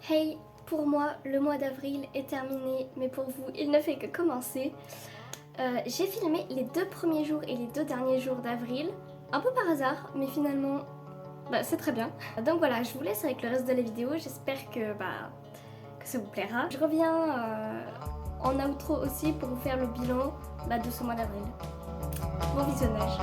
Hey, pour moi, le mois d'avril est terminé, mais pour vous, il ne fait que commencer. J'ai filmé les 2 premiers jours et les 2 derniers jours d'avril, un peu par hasard, mais finalement, c'est très bien. Donc voilà, je vous laisse avec le reste de la vidéo, j'espère que ça vous plaira. Je reviens en outro aussi pour vous faire le bilan de ce mois d'avril. Bon visionnage.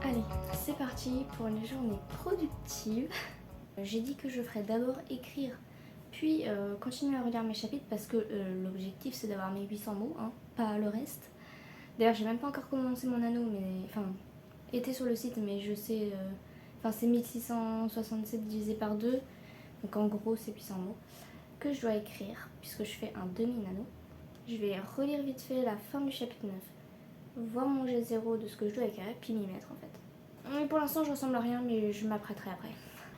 Allez, c'est parti pour une journée productive. J'ai dit que je ferais d'abord écrire, puis continuer à relire mes chapitres parce que l'objectif c'est d'avoir mes 800 mots, hein, pas le reste. D'ailleurs, j'ai même pas encore commencé mon anneau, était sur le site, mais je sais, c'est 1667 divisé par 2, donc en gros c'est 800 mots que je dois écrire puisque je fais un demi-nano. Je vais relire vite fait la fin du chapitre 9, voir mon G0 de ce que je dois écrire, puis m'y mettre en fait. Mais pour l'instant je ressemble à rien, mais je m'apprêterai après.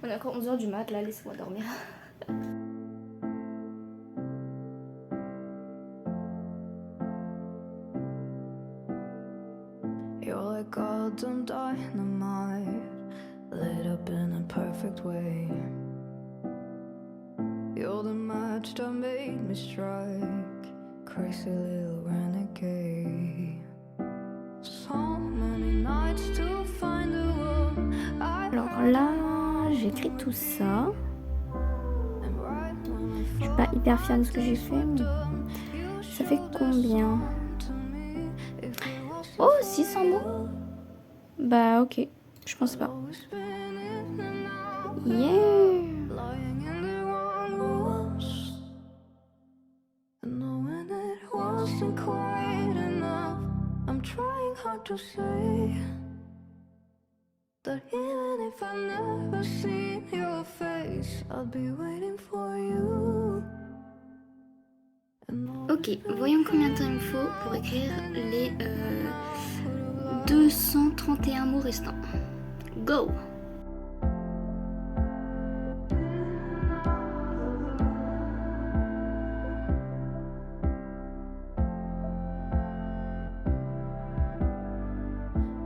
On est encore 11h du mat, là, laisse-moi dormir. You're like golden dynamite, lit up in a perfect way. You're the match that made me strike, crazy little renegade. So many nights to find the one. Alors là, j'écris tout ça. Je suis pas hyper fière de ce que j'ai fait, mais ça fait combien? Oh, 600 mots? Bah ok, je pense pas. Yeah! I'm trying hard to say that even if I've never seen your face, I'll be waiting for you. Ok, voyons combien de temps il me faut pour écrire les 231 mots restants. Go!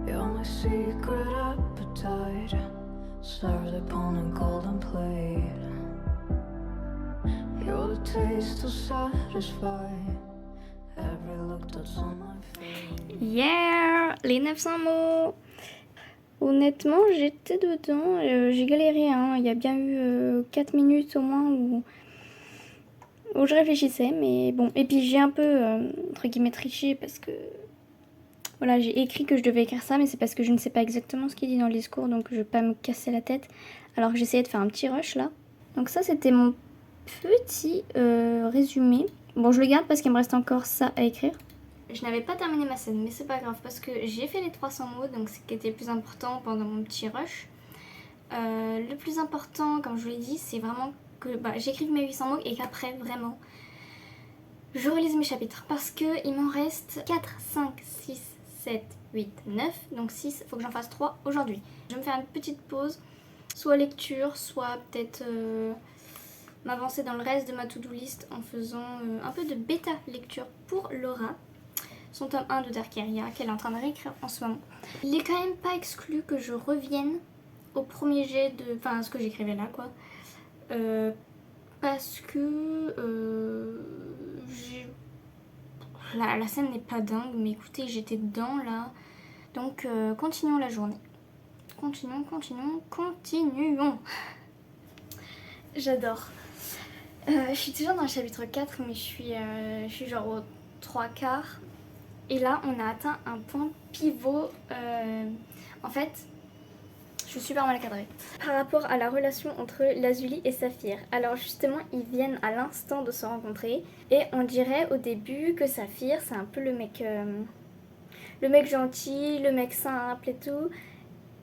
You're my secret appetite, served upon a golden plate. You're the taste to satisfy every look that's on my face. Yeah! Les 900 mots! Honnêtement, j'étais dedans, j'ai galéré, hein. Il y a bien eu 4 minutes au moins où je réfléchissais, mais bon. Et puis j'ai un peu, entre guillemets, triché parce que, voilà, j'ai écrit que je devais écrire ça, mais c'est parce que je ne sais pas exactement ce qu'il dit dans le discours, donc je vais pas me casser la tête, alors que j'essayais de faire un petit rush, là. Donc ça, c'était mon petit résumé. Bon, je le garde parce qu'il me reste encore ça à écrire. Je n'avais pas terminé ma scène, mais c'est pas grave parce que j'ai fait les 300 mots, donc c'est ce qui était le plus important pendant mon petit rush. Le plus important, comme je vous l'ai dit, c'est vraiment que j'écrive mes 800 mots et qu'après, vraiment, je relise mes chapitres. Parce qu'il m'en reste 4, 5, 6, 7, 8, 9. Donc 6, il faut que j'en fasse 3 aujourd'hui. Je vais me faire une petite pause, soit lecture, soit peut-être m'avancer dans le reste de ma to-do list en faisant un peu de bêta lecture pour Laura. Son tome 1 de Darkeria qu'elle est en train de réécrire en ce moment. Il est quand même pas exclu que je revienne au premier jet de... Enfin, ce que j'écrivais là, quoi. Parce que... la scène n'est pas dingue, mais écoutez, j'étais dedans, là. Donc, continuons la journée. Continuons. J'adore. Je suis toujours dans le chapitre 4, mais je suis genre au 3/4. Et là, on a atteint un point pivot. En fait, je suis super mal cadrée. Par rapport à la relation entre Lazuli et Saphir. Alors justement, ils viennent à l'instant de se rencontrer. Et on dirait au début que Saphir, c'est un peu le mec gentil, le mec simple et tout.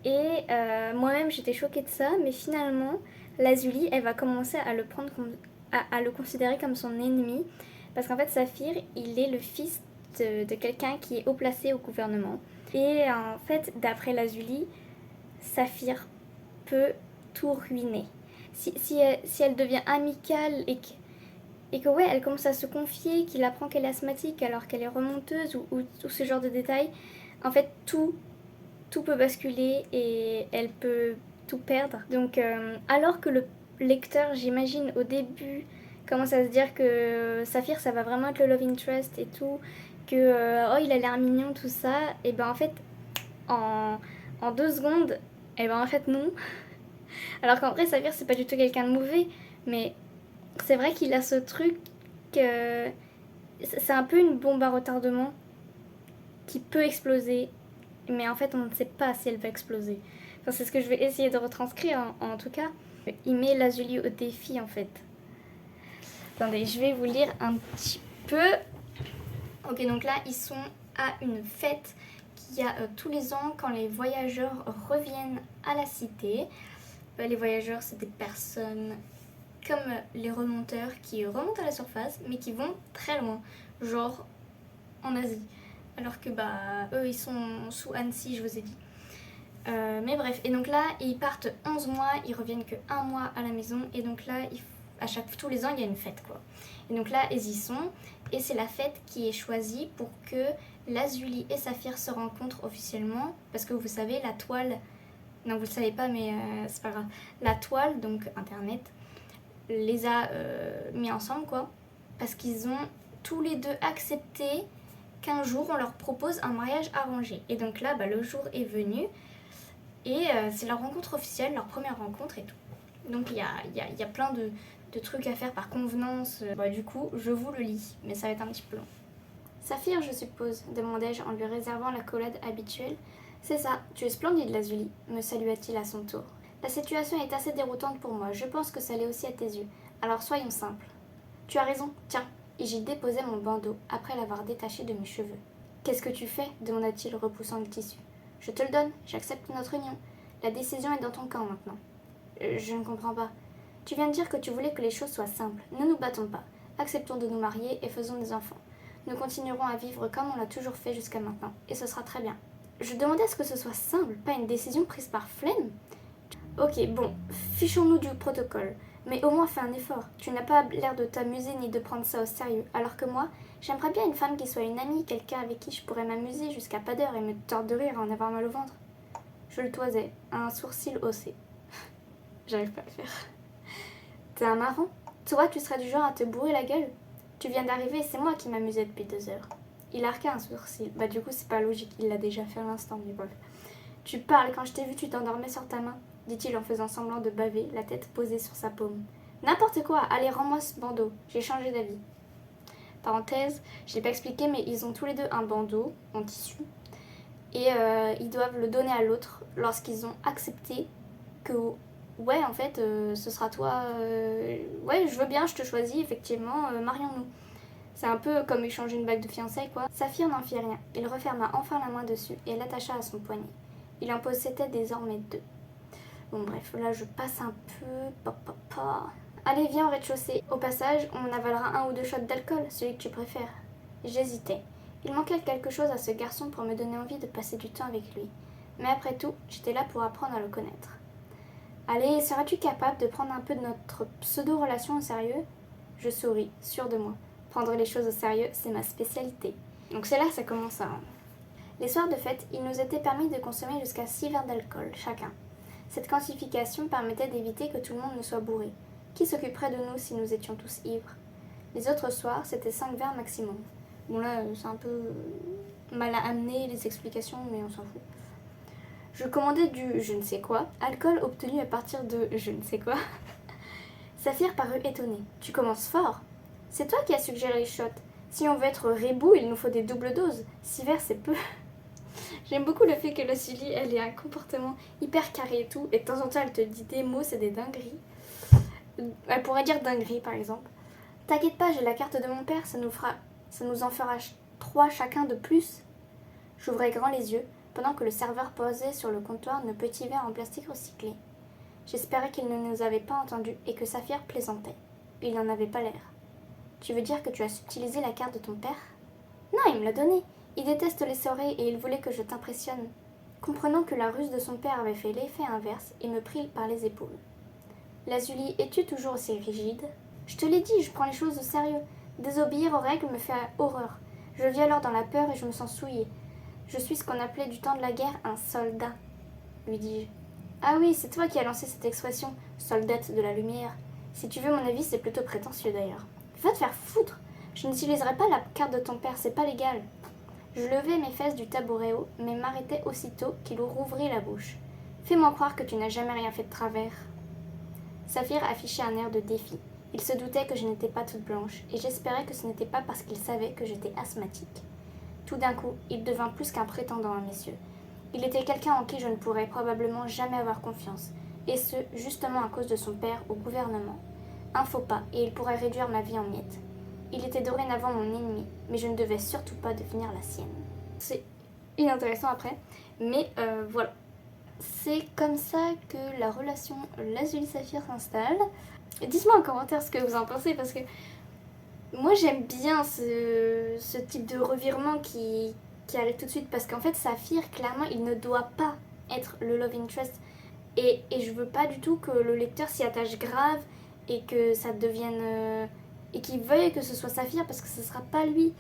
Et moi-même, j'étais choquée de ça. Mais finalement, Lazuli, elle va commencer à le prendre à le considérer comme son ennemi. Parce qu'en fait, Saphir, il est le fils de quelqu'un qui est haut placé au gouvernement. Et en fait, d'après Lazuli, Saphir peut tout ruiner. Si elle devient amicale Et que ouais, elle commence à se confier, qu'il apprend qu'elle est asthmatique alors qu'elle est remonteuse ou ce genre de détails. En fait, tout peut basculer et elle peut tout perdre. Donc, alors que le lecteur, j'imagine, au début, commence à se dire que Saphir, ça va vraiment être le love interest et tout, que oh, il a l'air mignon, tout ça, et ben en fait, en, en 2 secondes, et ben en fait, non. Alors qu'en vrai, Saphir, c'est pas du tout quelqu'un de mauvais, mais c'est vrai qu'il a ce truc que c'est un peu une bombe à retardement qui peut exploser, mais en fait on ne sait pas si elle va exploser. Enfin, c'est ce que je vais essayer de retranscrire en tout cas. Il met Lazuli au défi en fait. Attendez, je vais vous lire un petit peu. Ok, donc là ils sont à une fête qu'il y a tous les ans quand les voyageurs reviennent à la cité. Les voyageurs, c'est des personnes comme les remonteurs qui remontent à la surface mais qui vont très loin, genre en Asie. Alors que eux ils sont sous Annecy, je vous ai dit. Mais bref, et donc là ils partent 11 mois, ils reviennent que 1 mois à la maison, et donc là tous les ans il y a une fête quoi. Et donc là ils y sont, et c'est la fête qui est choisie pour que Lazuli et Saphir se rencontrent officiellement, parce que vous savez la toile, non vous le savez pas mais c'est pas grave, la toile, donc internet, les a mis ensemble quoi, parce qu'ils ont tous les deux accepté qu'un jour on leur propose un mariage arrangé. Et donc là le jour est venu, et c'est leur rencontre officielle, leur première rencontre et tout. Donc il y a plein de trucs à faire par convenance. Du coup je vous le lis, mais ça va être un petit peu long. Saphir, je suppose, demandai-je en lui réservant l'accolade habituelle. C'est ça, tu es splendide, Lazuli, me salua-t-il à son tour. La situation est assez déroutante pour moi, je pense que ça l'est aussi à tes yeux. Alors soyons simples. Tu as raison, tiens. Et j'y déposai mon bandeau après l'avoir détaché de mes cheveux. Qu'est-ce que tu fais demanda-t-il, repoussant le tissu. Je te le donne, j'accepte notre union. La décision est dans ton camp maintenant. Je ne comprends pas. Tu viens de dire que tu voulais que les choses soient simples. Ne nous battons pas. Acceptons de nous marier et faisons des enfants. Nous continuerons à vivre comme on l'a toujours fait jusqu'à maintenant, et ce sera très bien. Je demandais à ce que ce soit simple, pas une décision prise par flemme. Ok, bon, fichons-nous du protocole. Mais au moins fais un effort. Tu n'as pas l'air de t'amuser ni de prendre ça au sérieux. Alors que moi, j'aimerais bien une femme qui soit une amie, quelqu'un avec qui je pourrais m'amuser jusqu'à pas d'heure et me tordre de rire à en avoir mal au ventre. Je le toisais, un sourcil haussé. J'arrive pas à le faire. T'es un marrant. Toi, tu serais du genre à te bourrer la gueule. Tu viens d'arriver, c'est moi qui m'amusais depuis 2 heures. Il arqua un sourcil. Du coup, c'est pas logique, il l'a déjà fait à l'instant, mais bref. Tu parles, quand je t'ai vu, tu t'endormais sur ta main, dit-il en faisant semblant de baver, la tête posée sur sa paume. N'importe quoi, allez, rends-moi ce bandeau, j'ai changé d'avis. Parenthèse, je l'ai pas expliqué, mais ils ont tous les deux un bandeau en tissu, et ils doivent le donner à l'autre lorsqu'ils ont accepté que, ouais, en fait, ce sera toi, ouais, je veux bien, je te choisis, effectivement, marions-nous. C'est un peu comme échanger une bague de fiançailles, quoi. Saphir n'en fit rien, il referma enfin la main dessus et l'attacha à son poignet. Il en possédait désormais 2. Bon bref, là je passe un peu... Allez, viens au rez-de-chaussée. Au passage, on avalera 1 ou 2 shots d'alcool, celui que tu préfères. J'hésitais. Il manquait quelque chose à ce garçon pour me donner envie de passer du temps avec lui. Mais après tout, j'étais là pour apprendre à le connaître. Allez, seras-tu capable de prendre un peu de notre pseudo-relation au sérieux ? Je souris, sûre de moi. Prendre les choses au sérieux, c'est ma spécialité. Donc c'est là que ça commence à... Les soirs de fête, il nous était permis de consommer jusqu'à 6 verres d'alcool, chacun. Cette quantification permettait d'éviter que tout le monde ne soit bourré. Qui s'occuperait de nous si nous étions tous ivres ? Les autres soirs, c'était 5 verres maximum. Bon là, c'est un peu mal à amener les explications, mais on s'en fout. Je commandais du je ne sais quoi, alcool obtenu à partir de je ne sais quoi. Saphir parut étonné. Tu commences fort. C'est toi qui as suggéré les shots. Si on veut être rebou, il nous faut des doubles doses. 6 verres, c'est peu. J'aime beaucoup le fait que la Sully, elle ait un comportement hyper carré et tout, et de temps en temps, elle te dit des mots, c'est des dingueries. Elle pourrait dire dinguerie, par exemple. T'inquiète pas, j'ai la carte de mon père, ça nous en fera 3 chacun de plus. J'ouvrais grand les yeux, pendant que le serveur posait sur le comptoir nos petits verres en plastique recyclé. J'espérais qu'il ne nous avait pas entendus et que Saphir plaisantait. Il n'en avait pas l'air. Tu veux dire que tu as subtilisé la carte de ton père ? Non, il me l'a donnée. Il déteste les soirées et il voulait que je t'impressionne. Comprenant que la ruse de son père avait fait l'effet inverse, il me prit par les épaules. Lazuli, es-tu toujours aussi rigide ? Je te l'ai dit, je prends les choses au sérieux. Désobéir aux règles me fait horreur. Je vis alors dans la peur et je me sens souillée. Je suis ce qu'on appelait du temps de la guerre un soldat, lui dis-je. Ah oui, c'est toi qui as lancé cette expression, soldate de la lumière. Si tu veux mon avis, c'est plutôt prétentieux d'ailleurs. Va te faire foutre. Je n'utiliserai pas la carte de ton père, c'est pas légal. Je levai mes fesses du tabouret haut, mais m'arrêtai aussitôt qu'il rouvrit la bouche. Fais-moi croire que tu n'as jamais rien fait de travers. Saphir affichait un air de défi. Il se doutait que je n'étais pas toute blanche, et j'espérais que ce n'était pas parce qu'il savait que j'étais asthmatique. Tout d'un coup, il devint plus qu'un prétendant à mes yeux. Il était quelqu'un en qui je ne pourrais probablement jamais avoir confiance, et ce, justement à cause de son père au gouvernement. Un faux pas, et il pourrait réduire ma vie en miettes. Il était dorénavant mon ennemi, mais je ne devais surtout pas devenir la sienne. C'est inintéressant après, mais voilà. C'est comme ça que la relation Lazuli-Saphir s'installe. Dites-moi en commentaire ce que vous en pensez, parce que moi j'aime bien ce type de revirement qui arrive tout de suite, parce qu'en fait Saphir, clairement, il ne doit pas être le love interest, et je veux pas du tout que le lecteur s'y attache grave, et que ça devienne... et qu'il veuille que ce soit Saphir, parce que ce sera pas lui.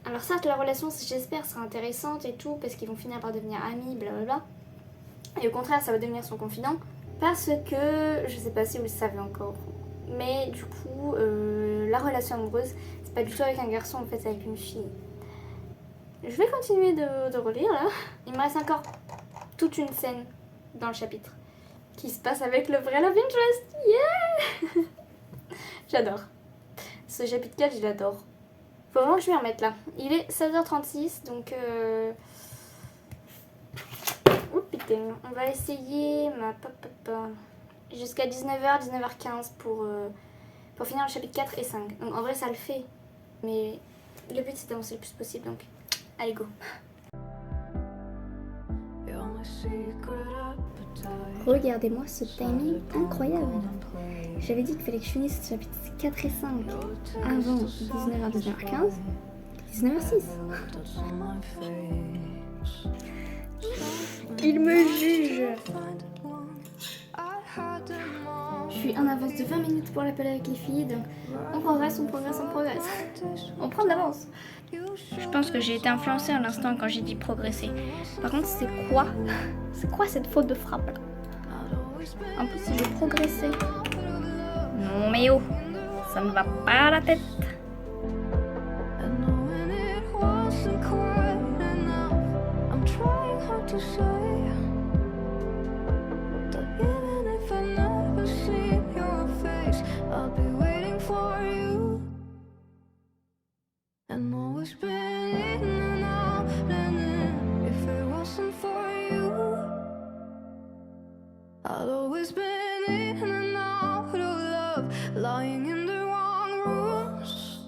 Alors certes, la relation, j'espère, sera intéressante et tout, parce qu'ils vont finir par devenir amis, blablabla. Et au contraire, ça va devenir son confident, parce que, je sais pas si vous le savez encore, mais du coup, la relation amoureuse, c'est pas du tout avec un garçon, en fait, c'est avec une fille. Je vais continuer de relire, là. Il me reste encore toute une scène dans le chapitre qui se passe avec le vrai love interest. Yeah. J'adore. Ce chapitre 4, je l'adore. Faut vraiment que je m'y remette, là. Il est 16h36, donc... Oh putain, on va essayer jusqu'à 19h, 19h15 pour finir le chapitre 4 et 5. Donc en vrai ça le fait, mais le but c'est d'avancer le plus possible, donc allez go. Regardez-moi ce timing incroyable. J'avais dit qu'il fallait que je finisse ce chapitre 4 et 5 avant 19h, 19h15, 19h06. Il me juge. Je suis en avance de 20 minutes pour l'appel avec les filles, donc on progresse, on progresse, on progresse. On prend de l'avance. Je pense que j'ai été influencée à l'instant quand j'ai dit progresser. Par contre, c'est quoi cette faute de frappe là? En plus, si je progressais. Non mais oh, ça me va pas à la tête. To say that even if I never see your face, I'll be waiting for you. And always been in and out and in. If it wasn't for you, I'd always been in and out of love, lying in the wrong rooms,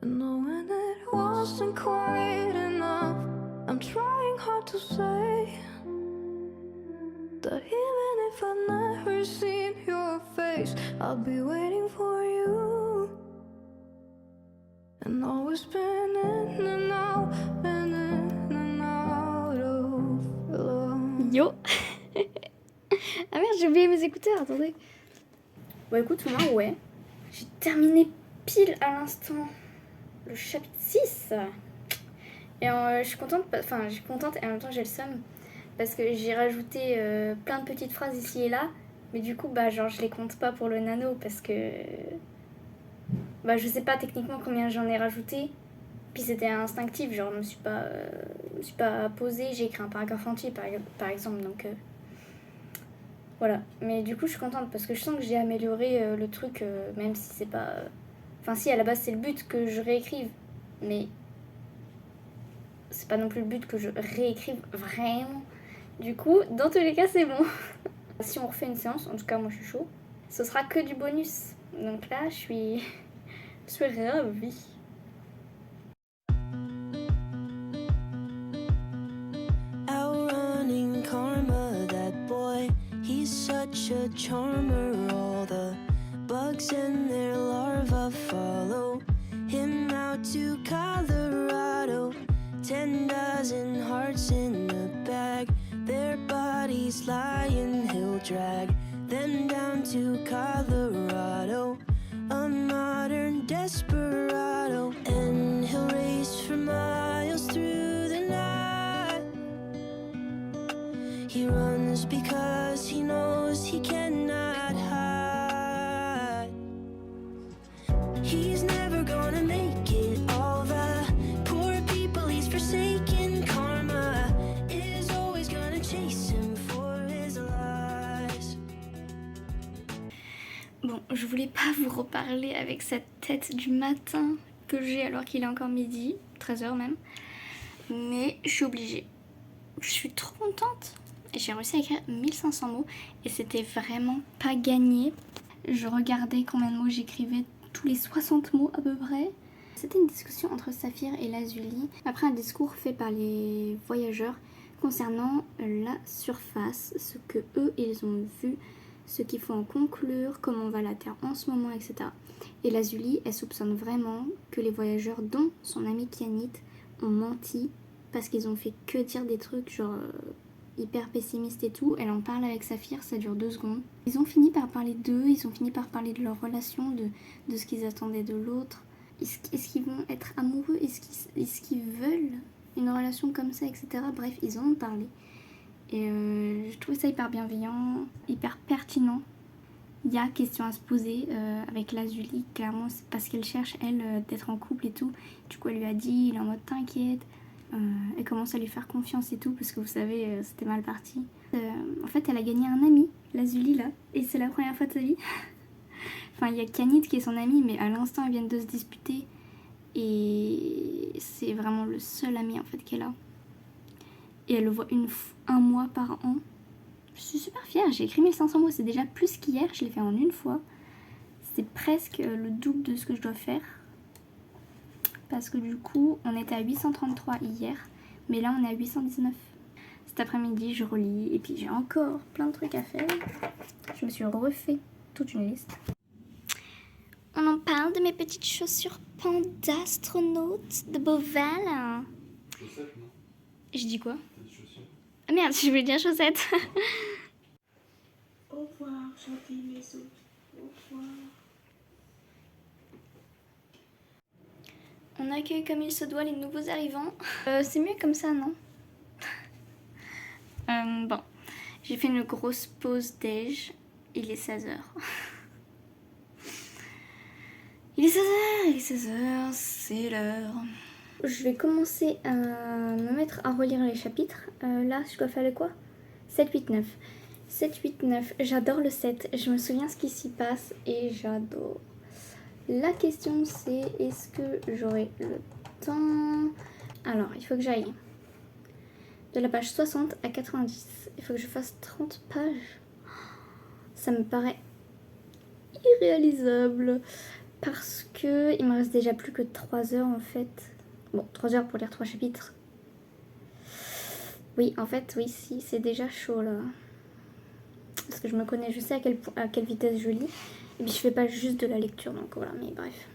and knowing it wasn't quite enough. I'm trying hard to say that even if I've never seen your face, I'll be waiting for you. And always been in and out and in and out of love. Yo. Ah merde, j'ai oublié mes écouteurs, attendez. Bon écoute, moi ouais, j'ai terminé pile à l'instant le chapitre 6. Et je suis contente, enfin je suis contente et en même temps j'ai le seum parce que j'ai rajouté plein de petites phrases ici et là, mais du coup bah genre je les compte pas pour le nano parce que bah je sais pas techniquement combien j'en ai rajouté, puis c'était instinctif, genre je me suis pas posée, j'ai écrit un paragraphe entier par exemple, donc voilà. Mais du coup je suis contente parce que je sens que j'ai amélioré le truc, même si c'est pas, enfin si à la base c'est le but que je réécrive, mais c'est pas non plus le but que je réécrive vraiment. Du coup, dans tous les cas, c'est bon. Si on refait une séance, en tout cas, moi je suis chaud, ce sera que du bonus. Donc là, je suis ravie. Outrunning karma, that boy, he's such a charmer. All the bugs and their larvae follow him out to Colorado. 10 dozen hearts in a bag, their bodies lying, he'll drag them down to Colorado. falls because he knows he cannot hide. He's never gonna make it. All the poor people he's forsaken. Karma is always gonna chase him for his lies. Bon, je voulais pas vous reparler avec cette tête du matin que j'ai alors qu'il est encore midi, 13h même. Mais je suis obligée. Je suis trop contente. J'ai réussi à écrire 1500 mots et c'était vraiment pas gagné. Je regardais combien de mots j'écrivais tous les 60 mots à peu près. C'était une discussion entre Saphir et Lazuli, après un discours fait par les voyageurs concernant la surface, ce que eux ils ont vu, ce qu'il faut en conclure, comment va la Terre en ce moment, etc. Et Lazuli, elle soupçonne vraiment que les voyageurs, dont son ami Kianit, ont menti parce qu'ils ont fait que dire des trucs genre hyper pessimistes et tout. Elle en parle avec Saphir, ça dure 2 secondes. Ils ont fini par parler d'eux, ils ont fini par parler de leur relation, de ce qu'ils attendaient de l'autre. Est-ce qu'ils vont être amoureux, est-ce qu'ils veulent une relation comme ça, etc. Bref, ils en ont parlé. Et je trouvais ça hyper bienveillant, hyper pertinent. Il y a question à se poser avec Lazuli, clairement c'est parce qu'elle cherche, elle, d'être en couple et tout. Du coup elle lui a dit, il est en mode t'inquiète. Elle commence à lui faire confiance et tout parce que vous savez c'était mal parti. En fait elle a gagné un ami, Lazuli là, et c'est la première fois de sa vie. Enfin il y a Kianit qui est son ami mais à l'instant ils viennent de se disputer et c'est vraiment le seul ami en fait qu'elle a. Et elle le voit un mois par an. Je suis super fière, j'ai écrit 1500 mots, c'est déjà plus qu'hier, je l'ai fait en une fois. C'est presque le double de ce que je dois faire. Parce que du coup, on était à 833 hier, mais là on est à 819. Cet après-midi, je relis et puis j'ai encore plein de trucs à faire. Je me suis refait toute une liste. On en parle de mes petites chaussures panda astronautes de Beauval. Chaussettes, non? Je dis quoi? T'as dit chaussures? Ah merde, je voulais dire chaussettes. Au revoir, gentille maison. Au revoir. On accueille comme il se doit les nouveaux arrivants. C'est mieux comme ça, non? Bon, j'ai fait une grosse pause déj. Il est 16h. Il est 16h, il est 16h, c'est l'heure. Je vais commencer à me mettre à relire les chapitres. Là, je dois faire le quoi? 7, 8, 9. 7, 8, 9. J'adore le 7. Je me souviens ce qui s'y passe et j'adore. La question c'est est-ce que j'aurai le temps? Alors, il faut que j'aille de la page 60 à 90. Il faut que je fasse 30 pages. Ça me paraît irréalisable parce que il me reste déjà plus que 3 heures en fait. Bon, 3 heures pour lire 3 chapitres. Oui, en fait, oui, si, c'est déjà chaud là. Parce que je me connais, je sais à quelle vitesse je lis. Et puis je fais pas juste de la lecture, donc voilà, mais bref.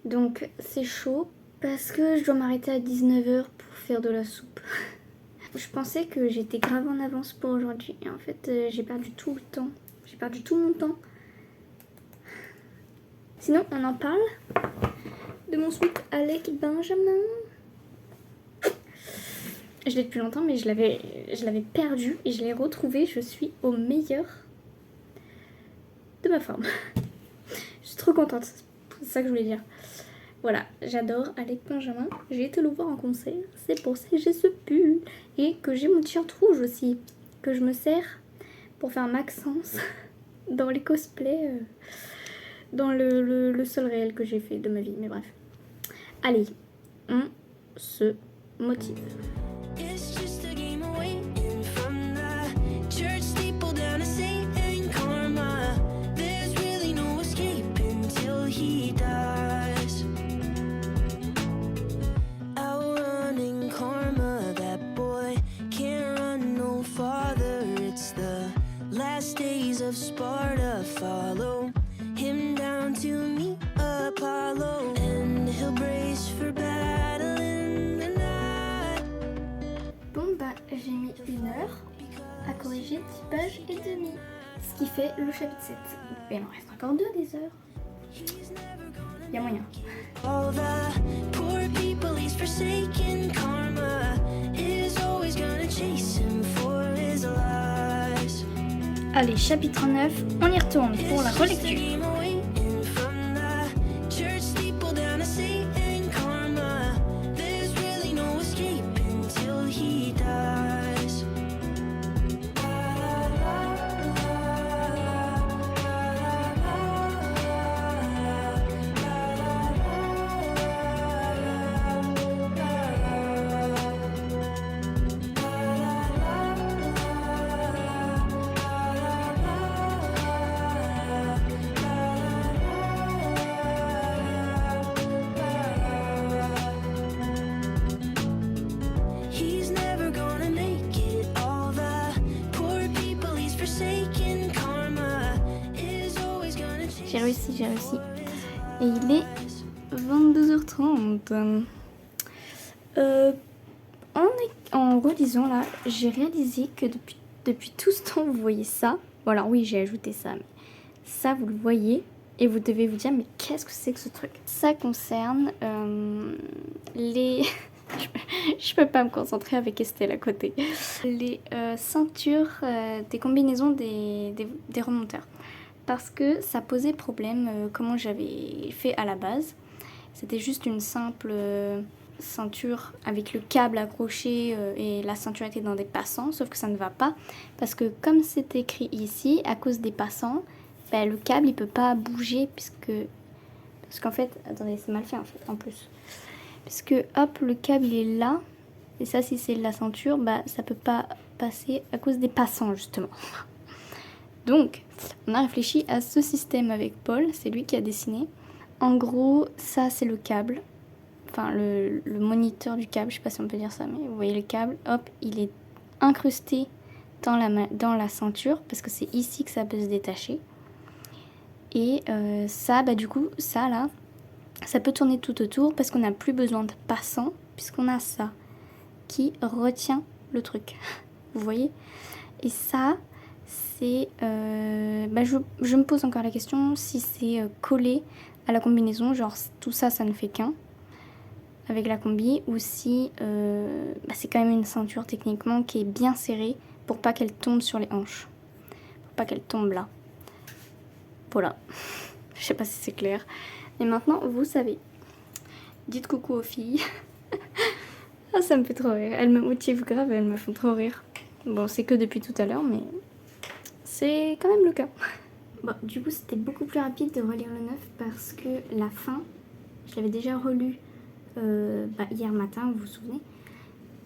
Donc c'est chaud parce que je dois m'arrêter à 19h pour faire de la soupe. Je pensais que j'étais grave en avance pour aujourd'hui. Et en fait, j'ai perdu tout le temps. J'ai perdu tout mon temps. Sinon, on en parle de mon sweat avec Benjamin. Je l'ai depuis longtemps, mais je l'avais perdu et je l'ai retrouvé. Je suis au meilleur de ma forme. Je suis trop contente, c'est ça que je voulais dire. Voilà, j'adore Alec Benjamin. J'ai été le voir en concert, c'est pour ça que j'ai ce pull. Et que j'ai mon t-shirt rouge aussi, que je me sers pour faire Maxence dans les cosplays, dans le seul réel que j'ai fait de ma vie, mais bref. Allez, on se motive. It's just a game of waiting from the church steeple down to Satan karma. There's really no escaping till he dies. Outrunning karma, that boy can't run no farther. It's the last days of Sparta. Follow him down to meet Apollo, and he'll brace for battle in the night. Bon bah j'ai mis 1 heure à corriger 10 pages et demie, ce qui fait le chapitre 7. Mais il en reste encore 2 des heures. Il y a moyen. All the poor people he's forsaken. Karma is always gonna chase him for his life. Allez, chapitre 9, on y retourne pour la relecture. J'ai réussi. Et il est 22h30. En relisant là, j'ai réalisé que depuis tout ce temps, vous voyez ça. Bon alors oui, j'ai ajouté ça, mais ça vous le voyez et vous devez vous dire mais qu'est-ce que c'est que ce truc? Ça concerne les... je peux pas me concentrer avec Estelle à côté. Les ceintures des combinaisons des remonteurs. Parce que ça posait problème comment j'avais fait à la base. C'était juste une simple ceinture avec le câble accroché et la ceinture était dans des passants, sauf que ça ne va pas. Parce que comme c'est écrit ici, à cause des passants, ben, le câble il peut pas bouger parce qu'en fait, attendez, c'est mal fait en plus. Parce que hop, le câble il est là, et ça si c'est la ceinture, bah ça peut pas passer à cause des passants justement. Donc, on a réfléchi à ce système avec Paul, c'est lui qui a dessiné. En gros, ça c'est le câble, enfin le moniteur du câble, je sais pas si on peut dire ça, mais vous voyez le câble, hop, il est incrusté dans la ceinture, parce que c'est ici que ça peut se détacher. Et ça, bah du coup, ça là, ça peut tourner tout autour, parce qu'on n'a plus besoin de passants, puisqu'on a ça qui retient le truc, vous voyez. Et ça... c'est je me pose encore la question si c'est collé à la combinaison, genre tout ça ça ne fait qu'un avec la combi, ou si c'est quand même une ceinture techniquement qui est bien serrée pour pas qu'elle tombe sur les hanches, pour pas qu'elle tombe là. Voilà, je sais pas si c'est clair. Et maintenant vous savez, dites coucou aux filles. Ah, ça me fait trop rire, elles me motivent grave, elles me font trop rire. Bon, c'est que depuis tout à l'heure, mais c'est quand même le cas. Bon, du coup, c'était beaucoup plus rapide de relire le 9 parce que la fin, je l'avais déjà relu hier matin, vous vous souvenez.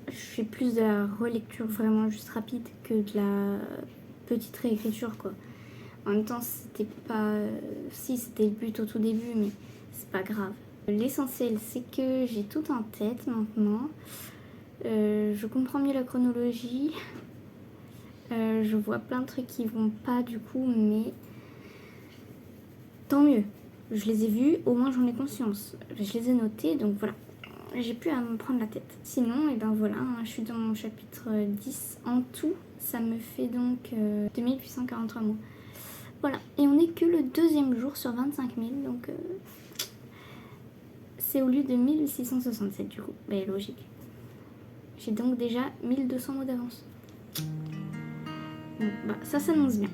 Je fais plus de la relecture vraiment juste rapide que de la petite réécriture, quoi. En même temps, c'était pas... si, c'était le but au tout début, mais c'est pas grave. L'essentiel, c'est que j'ai tout en tête maintenant. Je comprends mieux la chronologie. Je vois plein de trucs qui vont pas du coup, mais tant mieux. Je les ai vus, au moins j'en ai conscience. Je les ai notés, donc voilà. J'ai plus à me prendre la tête. Sinon, et ben voilà, je suis dans mon chapitre 10. En tout, ça me fait donc 2843 mots. Voilà, et on n'est que le 2e jour sur 25 000, donc c'est au lieu de 1667 du coup. Ben logique. J'ai donc déjà 1200 mots d'avance. Bon, bah ça s'annonce bien.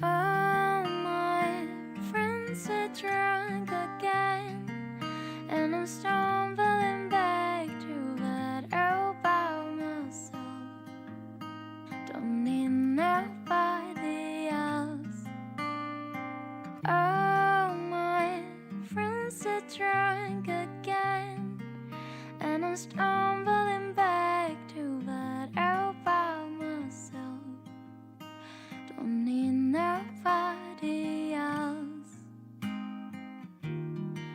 All my friends are drunk again, and I'm stumbling back to that all by myself. Don't need nobody else. All my friends are drunk again, and I'm stumbling back to that all by myself. Don't need nobody else.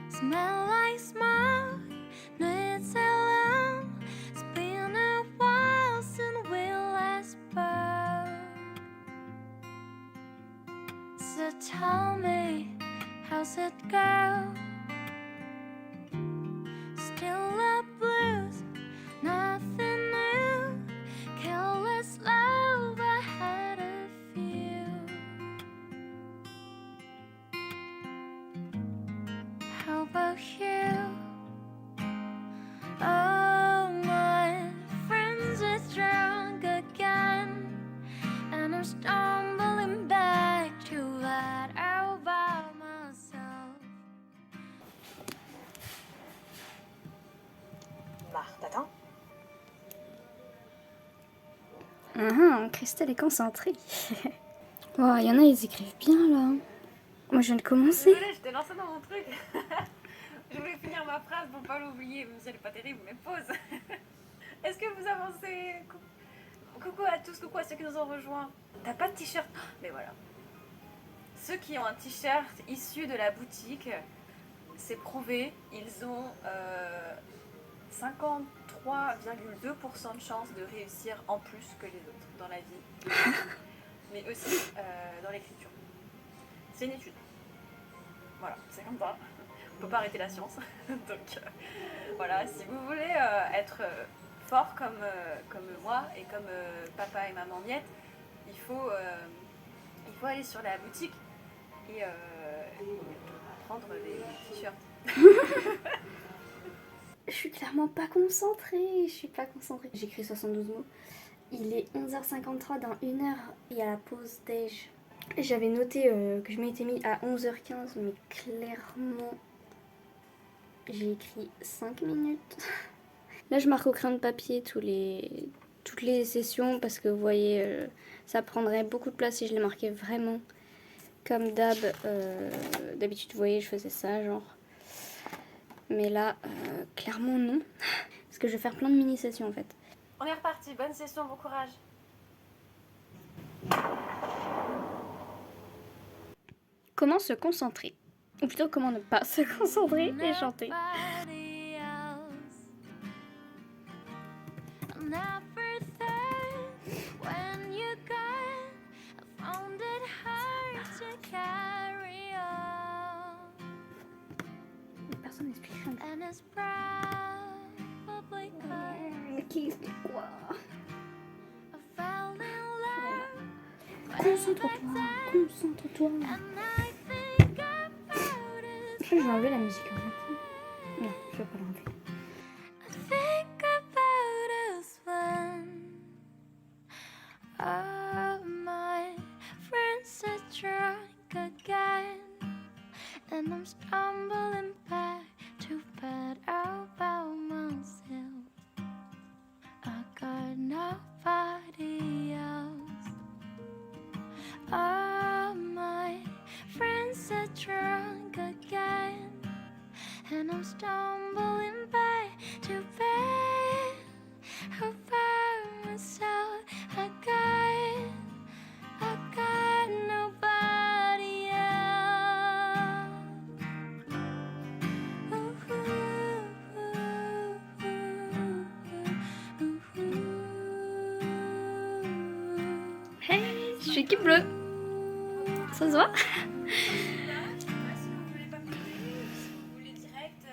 Smell like smoke, no it's alone. It's been a while since we last spoke. So tell me, how's it go? Still a blues, nothing new. Careless love, I had a few. Christelle est concentrée. Oh, il y en a, ils écrivent bien là. Moi, je viens de commencer. Désolée, je t'ai lancé dans mon truc. Je voulais finir ma phrase pour pas l'oublier, même si elle est pas terrible, mais pause. Est-ce que vous avancez? Coucou à tous, coucou à ceux qui nous ont rejoints. T'as pas de t-shirt? Mais voilà. Ceux qui ont un t-shirt issu de la boutique, c'est prouvé, ils ont 53,2% de chance de réussir en plus que les autres dans la vie, mais aussi dans l'écriture. C'est une étude. Voilà, c'est comme ça. On peut pas arrêter la science. Donc voilà, si vous voulez être fort comme moi et comme papa et maman Miette, il faut aller sur la boutique et prendre des t-shirts. Je suis clairement pas concentrée. J'écris 72 mots. Il est 11h53, dans 1 heure, il y a la pause déj. J'avais noté que je m'étais mis à 11h15, mais clairement, j'ai écrit 5 minutes. Là, je marque au crayon de papier toutes les sessions parce que vous voyez, ça prendrait beaucoup de place si je les marquais vraiment comme d'habitude. Vous voyez, je faisais ça, genre. Mais là, clairement non. Parce que je vais faire plein de mini-sessions en fait. On est reparti, bonne session, bon courage. Comment se concentrer? Ou plutôt comment ne pas se concentrer et chanter. Personne n'explique rien. Qui explique quoi? Concentre-toi. Je vais enlever la musique en fait. Non, je vais pas l'enlever. And I'm stumbling back to bed all by myself. I got nobody else. All my friends are drunk again, and I'm stumbling back to bed all by myself. I got nobody else. Hey, je suis équipe bleue. Ça se voit? Si vous voulez pas pleurer, si vous voulez direct.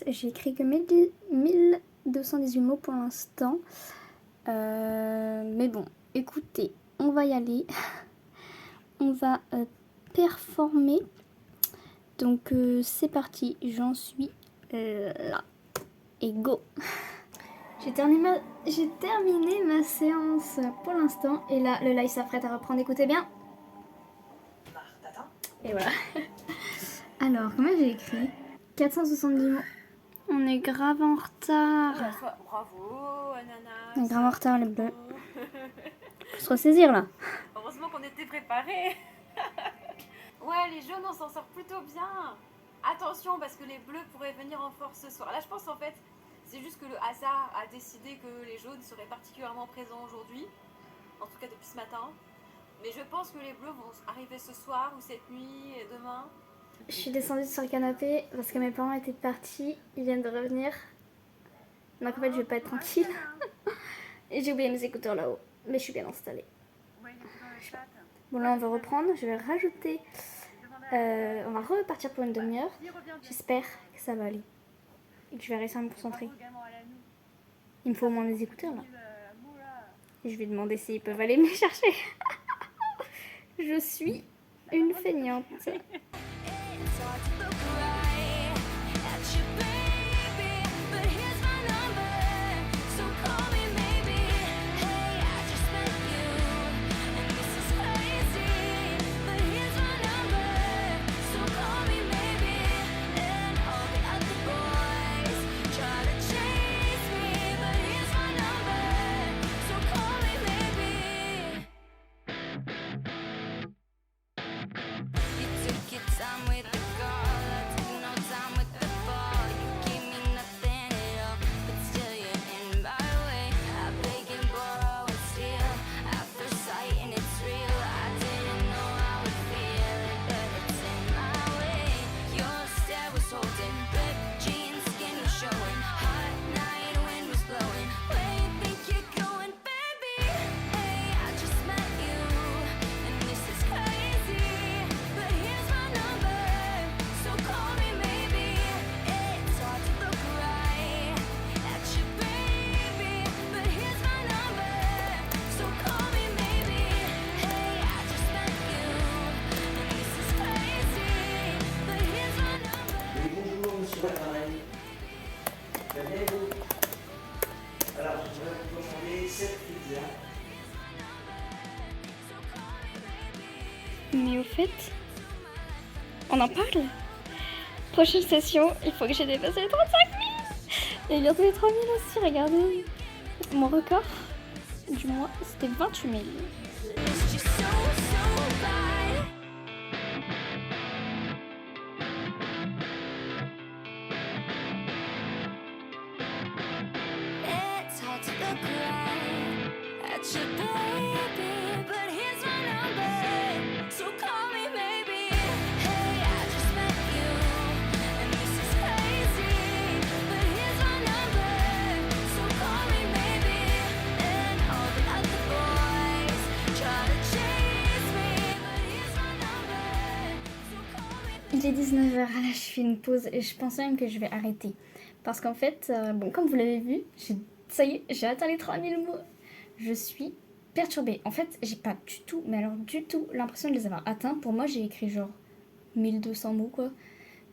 J'ai écrit que 1218 mots pour l'instant. Mais bon, écoutez, on va y aller. On va performer. Donc c'est parti, j'en suis là. Et go! J'ai terminé ma séance pour l'instant. Et là, le live s'apprête à reprendre. Écoutez bien. Et voilà. Alors, comment j'ai écrit? 470 mots. On est grave en retard. Bravo, Ananas. On est grave en retard, les bleus. Faut se ressaisir là. Heureusement qu'on était préparés. Ouais, les jaunes, on s'en sort plutôt bien. Attention, parce que les bleus pourraient venir en force ce soir. Là, je pense en fait, c'est juste que le hasard a décidé que les jaunes seraient particulièrement présents aujourd'hui. En tout cas, depuis ce matin. Mais je pense que les bleus vont arriver ce soir ou cette nuit et demain. Je suis descendue sur le canapé parce que mes parents étaient partis, ils viennent de revenir. Donc en fait je vais pas être tranquille. Et j'ai oublié mes écouteurs là-haut, mais je suis bien installée. Bon là on va reprendre, je vais rajouter, on va repartir pour une demi-heure. J'espère que ça va aller et que je vais réussir à me concentrer. Il me faut au moins mes écouteurs là. Et je vais demander s'ils peuvent aller me les chercher. Je suis une feignante. It's hard to look right at you, baby, but here's my number, so call me maybe. Hey, I just met you, and this is crazy, but here's my number, so call me maybe. And all the other boys try to chase me, but here's my number, so call me maybe. You took your time with the girl, I took no time with the ball. You gave me nothing at all, but still you're in my way. I beg and borrow and steal at first sight, and it's real. I didn't know I would feel it, but it's in my way. Your stare was holding, ripped jeans, skin was showing. Hot night, wind was blowing. Where you think you're going, baby? Hey, I just met you, and this is crazy, but here's my number, so call me maybe. It's hard to look right at you, baby, but here's my number, so call me maybe. Hey, I just met you, and this is crazy, but here's my number. Oui, bonjour, monsieur Bataraï. Bienvenue. Alors, je vais vous commander cette pizza. Mais au fait, on en parle. Prochaine session, il faut que j'ai dépassé les 35 000. Et bientôt les 3 000 aussi, regardez. Mon record du mois, c'était 28 000. It's just so bad. It's hard to look right at you, baby, but here's my number, so call me maybe. Hey, I just met you, and this is crazy, but here's my number, so call me maybe. And all the other boys try to chase me, but here's my number, so call me. Il est 19h, là je fais une pause et je pense même que je vais arrêter. Parce qu'en fait, bon, comme vous l'avez vu, ça y est, j'ai atteint les 3000 mots. Je suis perturbée. En fait, j'ai pas du tout, mais alors du tout, l'impression de les avoir atteints. Pour moi, j'ai écrit genre 1200 mots, quoi.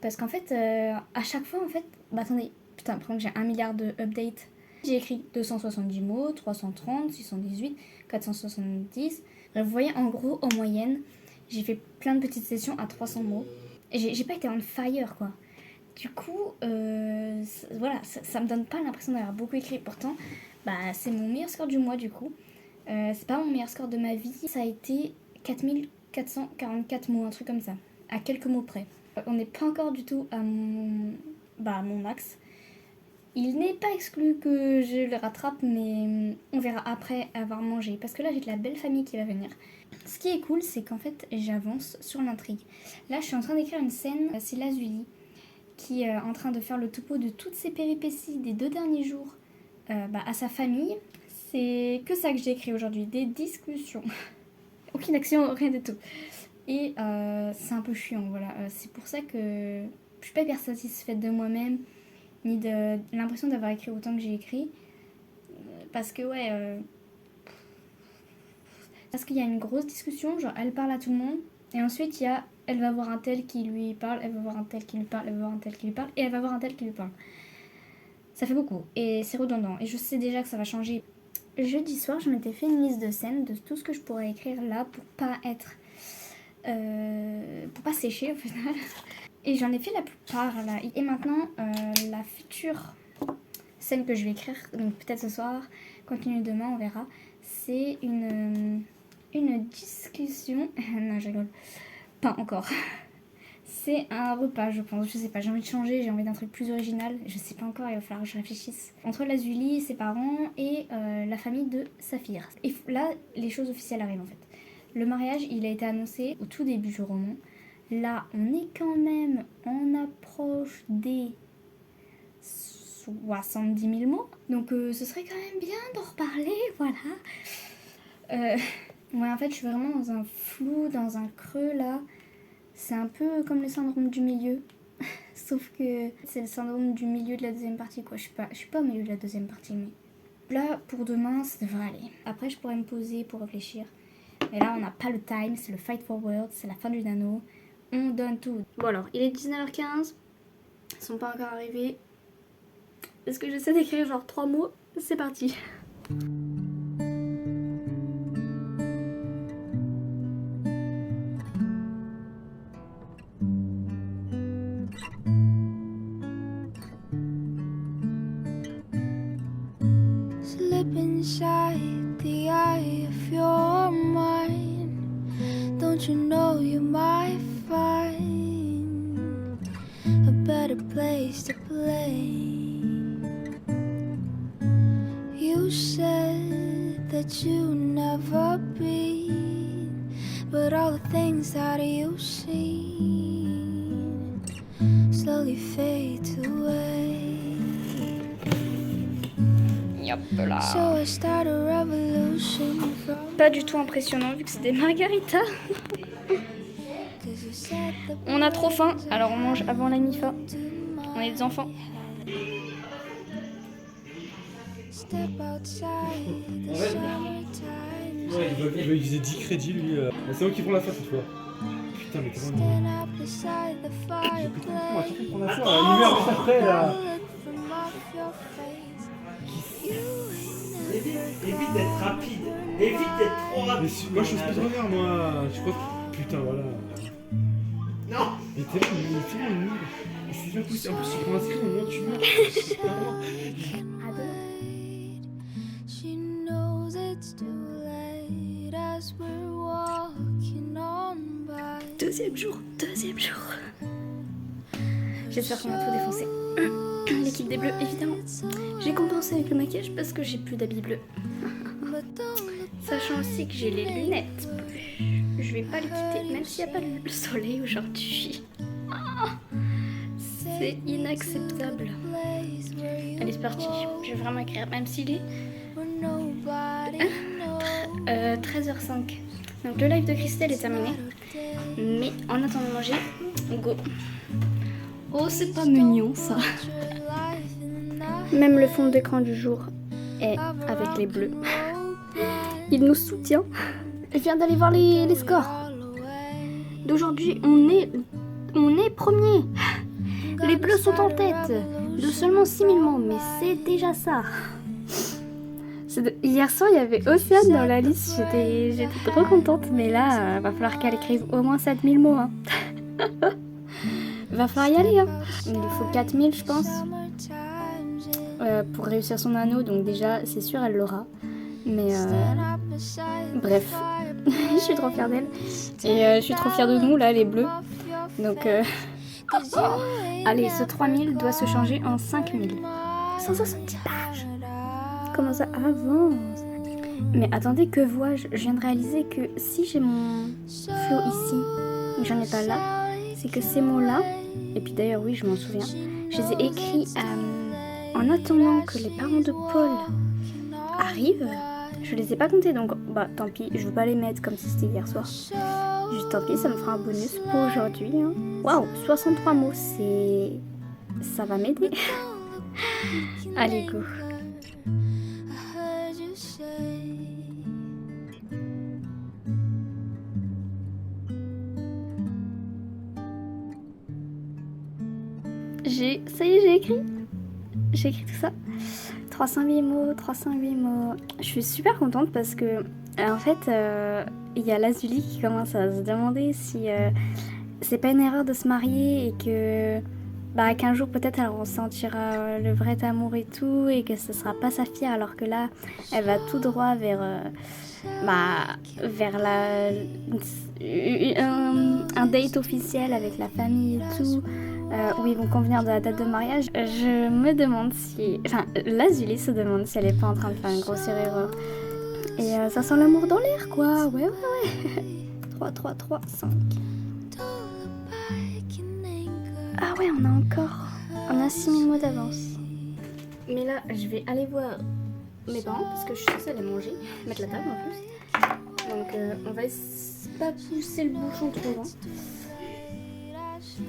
Parce qu'en fait, à chaque fois, en fait, bah attendez, putain, par contre, j'ai 1 milliard de updates. J'ai écrit 270 mots, 330, 618, 470. Bref, vous voyez, en gros, en moyenne, j'ai fait plein de petites sessions à 300 mots. Et j'ai pas été on fire, quoi. Du coup, voilà, ça me donne pas l'impression d'avoir beaucoup écrit. Pourtant, bah, c'est mon meilleur score du mois, du coup. C'est pas mon meilleur score de ma vie. Ça a été 4444 mots, un truc comme ça. À quelques mots près. On n'est pas encore du tout à mon max. Il n'est pas exclu que je le rattrape, mais on verra après avoir mangé. Parce que là, j'ai de la belle famille qui va venir. Ce qui est cool, c'est qu'en fait, j'avance sur l'intrigue. Là, je suis en train d'écrire une scène. C'est Lazuli qui est en train de faire le topo de toutes ses péripéties des 2 derniers jours à sa famille. C'est que ça que j'ai écrit aujourd'hui, des discussions. Aucune action, rien du tout. Et c'est un peu chiant, voilà. C'est pour ça que je suis pas hyper satisfaite de moi-même, ni de l'impression d'avoir écrit autant que j'ai écrit. Parce que, parce qu'il y a une grosse discussion, genre elle parle à tout le monde, et ensuite il y a elle va voir un tel qui lui parle, elle va voir un tel qui lui parle, elle va voir un tel qui lui parle, et elle va voir un tel qui lui parle. Ça fait beaucoup, et c'est redondant, et je sais déjà que ça va changer. Jeudi soir, je m'étais fait une liste de scènes de tout ce que je pourrais écrire là pour pas être... pour pas sécher au final. Et j'en ai fait la plupart là. Et maintenant, la future scène que je vais écrire, donc peut-être ce soir, continue demain, on verra, c'est une discussion... non, je rigole. Pas encore. C'est un repas, je pense. Je sais pas, j'ai envie de changer, j'ai envie d'un truc plus original. Je sais pas encore, il va falloir que je réfléchisse. Entre Lazuli, ses parents et la famille de Saphir. Et là, les choses officielles arrivent en fait. Le mariage, il a été annoncé au tout début du roman. Là, on est quand même en approche des 70 000 mots. Donc ce serait quand même bien d'en reparler, voilà. Ouais, en fait, je suis vraiment dans un flou, dans un creux, là. C'est un peu comme le syndrome du milieu. Sauf que c'est le syndrome du milieu de la deuxième partie, quoi. Je suis pas au milieu de la deuxième partie, mais... Là, pour demain, ça devrait aller. Après, je pourrais me poser pour réfléchir. Mais là, on n'a pas le time, c'est le fight for world, c'est la fin du nano. On donne tout. Bon alors, il est 19h15. Ils sont pas encore arrivés. Est-ce que j'essaie d'écrire genre 3 mots? C'est parti. Slip inside the eye of your mind. Don't you know you might find a better place to play? You said that you never been, but all the things that you've seen slowly fade away. Hop là. So I start a revolution from Pas du tout impressionnant vu que c'est des margaritas. On a trop faim, alors on mange avant la mi-faim. On est des enfants. step outside the summertime. Ouais, il va utiliser 10 crédits lui. C'est eux qui font la fin cette fois. Putain, mais t'es vraiment. Stand up beside the On va fireplace. surtout prendre la fin. La lumière juste après là. Look from off your face. You ain't Évite d'être rapide. Évite d'être trop Mais rapide. moi je suis speedrunner moi. Je crois que. Putain, voilà. Non. Mais t'es là, mais c'est bon, nul. Et c'est pas possible. En plus, tu prends un screen au moment où tu meurs. She knows it's too late as we're walking on by. Deuxième jour. J'espère qu'on va tout défoncer. L'équipe des bleus, évidemment. J'ai compensé avec le maquillage parce que j'ai plus d'habits bleus. But don't look Sachant aussi que j'ai les lunettes bleues. Je vais pas les quitter, même s'il n'y a pas le soleil aujourd'hui. Ah, c'est inacceptable. place where you Allez, c'est parti. Je vais vraiment écrire, même s'il est where nobody knows. 13h05. Donc le live de Christelle est terminé. Mais en attendant de manger, go. Oh, c'est pas mignon ça. Même le fond d'écran du jour est avec les bleus. Il nous soutient. Je viens d'aller voir les scores. D'aujourd'hui, on est premier. Les bleus sont en tête de seulement 6000 mots, mais c'est déjà ça. Hier soir, il y avait Océane dans la liste. J'étais trop contente, mais là, va falloir qu'elle écrive au moins 7000 mots. Hein. Va falloir y aller. Hein. Il lui faut 4000, je pense, pour réussir son anneau. Donc déjà, c'est sûr, elle l'aura. Mais bref, je suis trop fière d'elle. Et je suis trop fière de nous, là, les bleus. Donc, allez, ce 3000 doit se changer en 5000. 170 pages. Comment ça avance? Mais attendez, que vois-je? Je viens de réaliser que si j'ai mon flow ici, et que j'en ai pas là, c'est que ces mots-là, et puis d'ailleurs, oui, je m'en souviens, je les ai écrits en attendant que les parents de Paul arrivent. Je les ai pas comptés, donc bah tant pis, je vais pas les mettre comme si c'était hier soir. Juste tant pis, ça me fera un bonus pour aujourd'hui. Hein. Waouh, 63 mots, ça va m'aider. Allez, go. I heard you say. Ça y est, j'ai écrit. J'ai écrit tout ça. 308 mots. Je suis super contente parce que, en fait, il y a Lazuli qui commence à se demander si c'est pas une erreur de se marier et que qu'un jour peut-être elle ressentira le vrai amour et tout et que ce sera pas sa fille, alors que là elle va tout droit vers un date officiel avec la famille et tout. Où ils vont convenir de la date de mariage. Je me demande si... Enfin, Lazuli se demande si elle est pas en train de faire une grossière erreur. Et ça sent l'amour dans l'air, quoi. Ouais. 3, 3, 3, 5. Ah ouais, on a 6000 mots d'avance. Mais là, je vais aller voir mes parents parce que je suis censée aller manger, mettre la table en plus. Donc on va pas pousser le bouchon trop loin.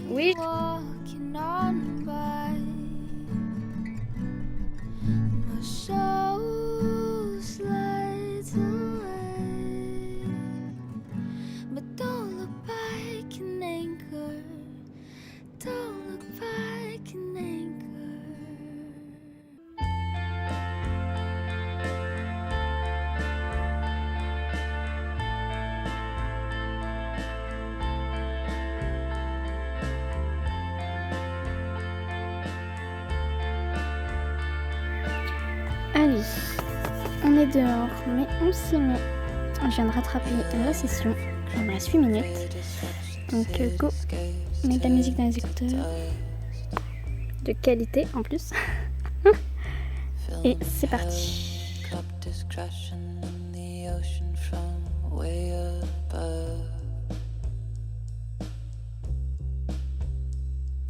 Oui. Walking on by. My soul slides away, but don't look back and anchor. Don't look back and anchor. Allez, on est dehors, mais on s'y met. Je viens de rattraper la session. Il me reste 8 minutes. Donc go, mets de la musique dans les écouteurs. De qualité en plus. Et c'est parti. Cup is crashing in the ocean from way above.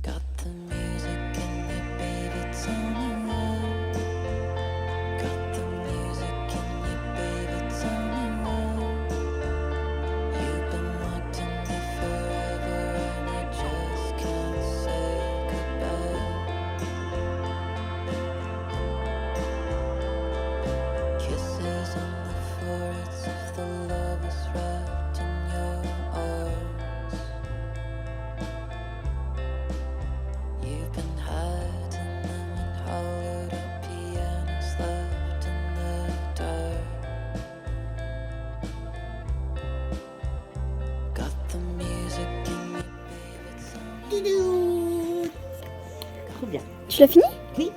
Got the music in me, baby, tell me what. Got the music in me, baby, tell me what. You've been locked in me forever and I just can't say goodbye. Kisses on the foreheads of the lovers wrapped in your arms. You've been hiding them in hollowed out pianos left in the dark. Got the music in me, baby, tell me. Trop bien. Tu l'as fini? Oui.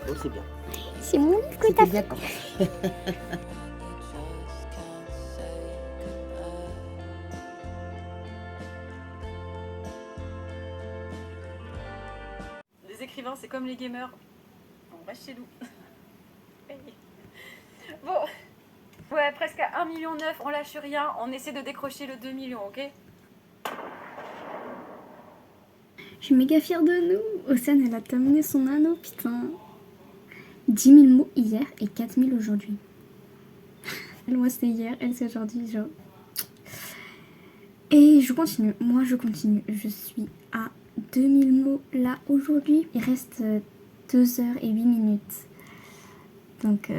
Oh, c'est bien. C'est mon livre que C'était t'as bien fait. quand You just can't say goodbye. Les écrivains, c'est comme les gamers. On reste chez nous. Bon. Ouais, presque à 1,9 million, on lâche rien. On essaie de décrocher le 2 millions, ok? Je suis méga fière de nous. Océane, elle a terminé son anneau, putain. 10 000 mots hier et 4 000 aujourd'hui. Moi, c'était hier, elle, c'est aujourd'hui, genre. Et je continue, moi je continue. Je suis à 2000 mots là aujourd'hui. Il reste 2 heures et 8 minutes. Donc,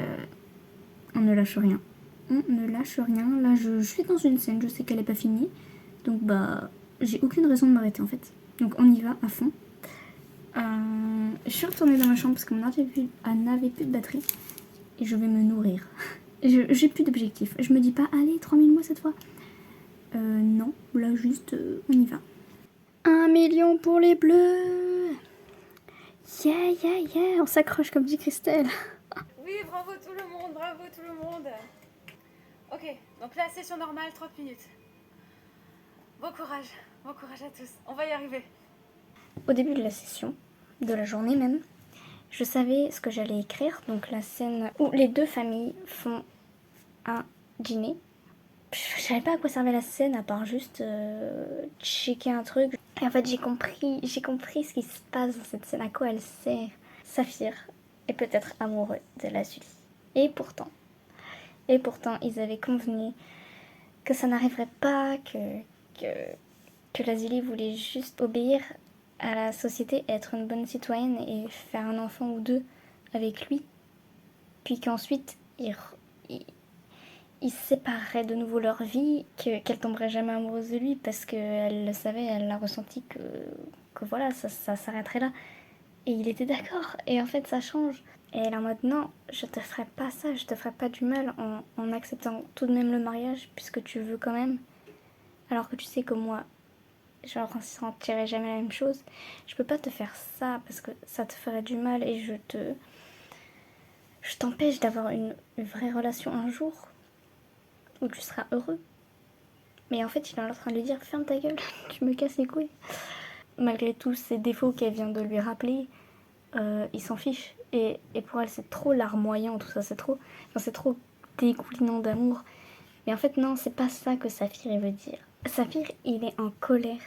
on ne lâche rien. On ne lâche rien. Là, je suis dans une scène, je sais qu'elle n'est pas finie. Donc, bah, j'ai aucune raison de m'arrêter en fait. Donc, on y va à fond. Je suis retournée dans ma chambre parce qu'on n'avait plus de batterie. Et je vais me nourrir. J'ai plus d'objectif. Je me dis pas, allez, 3000 mots cette fois. Non, là juste, on y va. 1 million pour les bleus. Yeah, on s'accroche comme dit Christelle. Oui, bravo tout le monde, bravo tout le monde. Ok, donc la session normale, 30 minutes. Bon courage à tous, on va y arriver. Au début de la session, de la journée même, je savais ce que j'allais écrire. Donc la scène où les deux familles font un dîner. Je savais pas à quoi servait la scène à part juste checker un truc. Et en fait j'ai compris ce qui se passe dans cette scène, à quoi elle sert. Saphir est peut-être amoureux de Lazuli. Et pourtant ils avaient convenu que ça n'arriverait pas, que Lazuli voulait juste obéir à la société, être une bonne citoyenne et faire un enfant ou deux avec lui. Puis qu'ensuite ils sépareraient de nouveau leur vie, qu'elle tomberait jamais amoureuse de lui parce qu'elle le savait, elle l'a ressenti que voilà, ça s'arrêterait là. Et il était d'accord, et en fait ça change. Et elle est en mode non, je te ferai pas ça, je te ferai pas du mal en acceptant tout de même le mariage puisque tu veux quand même. Alors que tu sais que moi, je ne ressentirai jamais la même chose. Je peux pas te faire ça parce que ça te ferait du mal et je t'empêche d'avoir une vraie relation un jour où tu seras heureux. Mais en fait, il est en train de lui dire ferme ta gueule, tu me casses les couilles. Malgré tous ces défauts qu'elle vient de lui rappeler, il s'en fiche. Et pour elle, c'est trop larmoyant, tout ça, c'est trop dégoulinant d'amour. Mais en fait, non, c'est pas ça que Saphir il veut dire. Saphir, il est en colère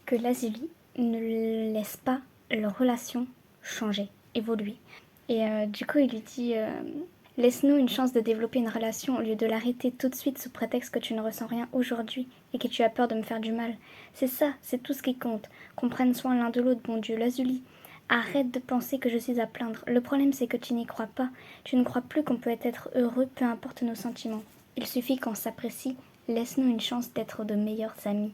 que Lazuli ne laisse pas leur relation changer, évoluer. Et du coup, il lui dit laisse-nous une chance de développer une relation au lieu de l'arrêter tout de suite sous prétexte que tu ne ressens rien aujourd'hui et que tu as peur de me faire du mal. C'est ça, c'est tout ce qui compte. Qu'on prenne soin l'un de l'autre, bon Dieu. Lazuli, arrête de penser que je suis à plaindre. Le problème, c'est que tu n'y crois pas. Tu ne crois plus qu'on peut être heureux, peu importe nos sentiments. Il suffit qu'on s'apprécie. Laisse-nous une chance d'être de meilleurs amis.